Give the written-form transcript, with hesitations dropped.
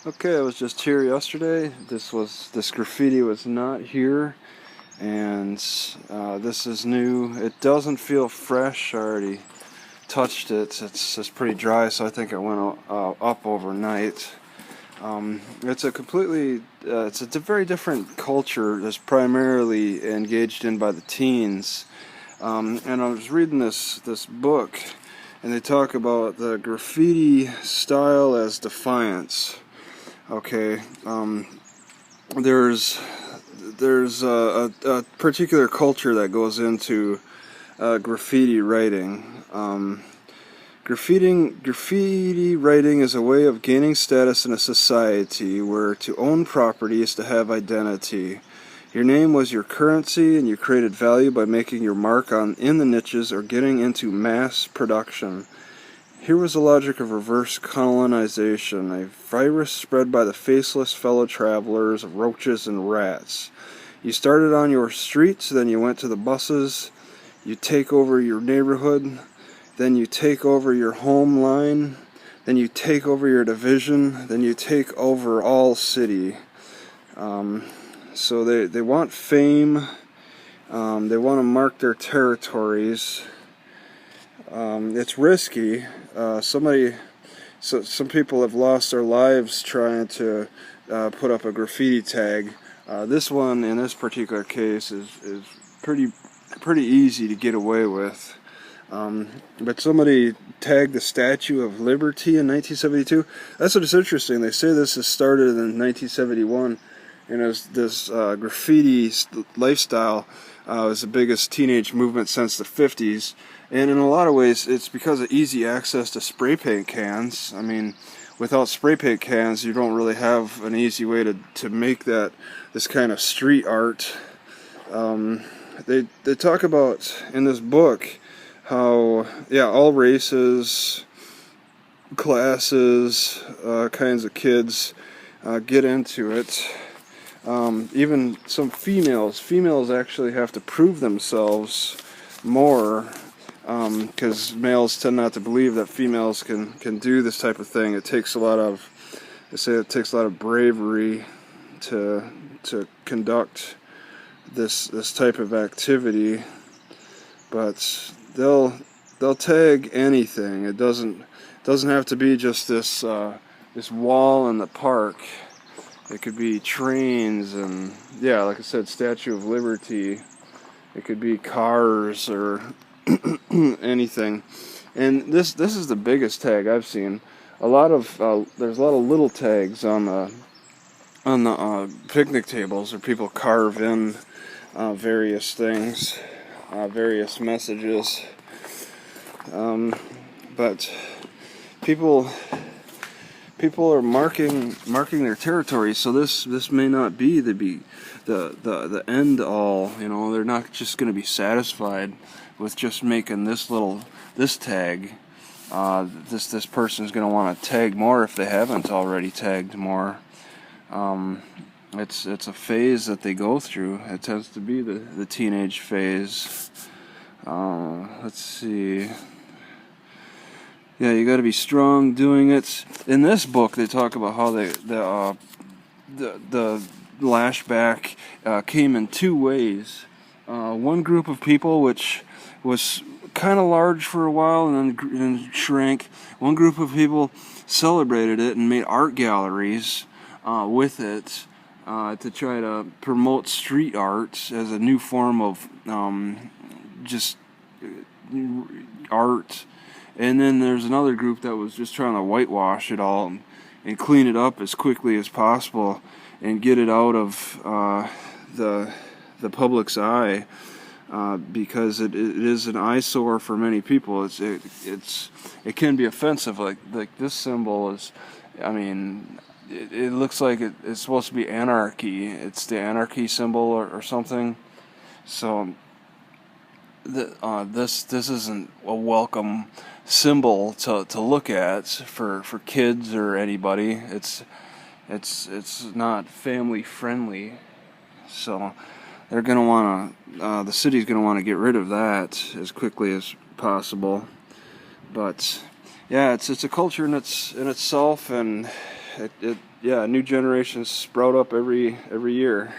Okay, I was just here yesterday. This graffiti was not here, and this is new. It doesn't feel fresh. I already touched it. It's pretty dry, so I think it went up overnight. It's a completely it's a very different culture that's primarily engaged in by the teens. And I was reading this book, and they talk about the graffiti style as defiance. Okay, there's a particular culture that goes into graffiti writing. Graffiti writing is a way of gaining status in a society where to own property is to have identity. Your name was your currency, and you created value by making your mark in the niches or getting into mass production. Here was the logic of reverse colonization, a virus spread by the faceless fellow travelers, roaches and rats. You started on your streets, then you went to the buses, you take over your neighborhood, then you take over your home line, then you take over your division, then you take over all city. So they want fame, they want to mark their territories. It's risky. Some people have lost their lives trying to put up a graffiti tag. This one, in this particular case, is pretty easy to get away with. But somebody tagged the Statue of Liberty in 1972. That's what's interesting. They say this has started in 1971, and this graffiti lifestyle was the biggest teenage movement since the 50s. And in a lot of ways, it's because of easy access to spray paint cans. I mean, without spray paint cans, you don't really have an easy way to make this kind of street art. They talk about in this book how, yeah, all races, classes, kinds of kids get into it. Even some females actually have to prove themselves more, because males tend not to believe that females can do this type of thing. They say it takes a lot of bravery to conduct this type of activity, but they'll tag anything. It doesn't have to be just this wall in the park. It could be trains and, yeah, like I said, Statue of Liberty. It could be cars or anything. And this is the biggest tag I've seen. There's a lot of little tags on the picnic tables where people carve in various things, various messages. But people are marking their territory, so this may not be the end all. You know, they're not just going to be satisfied with just making this tag. This person's going to want to tag more if they haven't already tagged more. It's a phase that they go through. It tends to be the teenage phase. Let's see. Yeah, you got to be strong doing it. In this book, they talk about how the lashback came in two ways. One group of people, which was kind of large for a while and then shrank. One group of people celebrated it and made art galleries with it to try to promote street art as a new form of just art. And then there's another group that was just trying to whitewash it all and clean it up as quickly as possible and get it out of the public's eye, because it is an eyesore for many people. It can be offensive. Like this symbol is, I mean, it looks like it's supposed to be anarchy. It's the anarchy symbol or something. So this isn't a welcome symbol to look at for kids or anybody. It's not family friendly, so they're gonna want to the city's gonna want to get rid of that as quickly as possible. But yeah, it's a culture in itself, and yeah, new generations sprout up every year.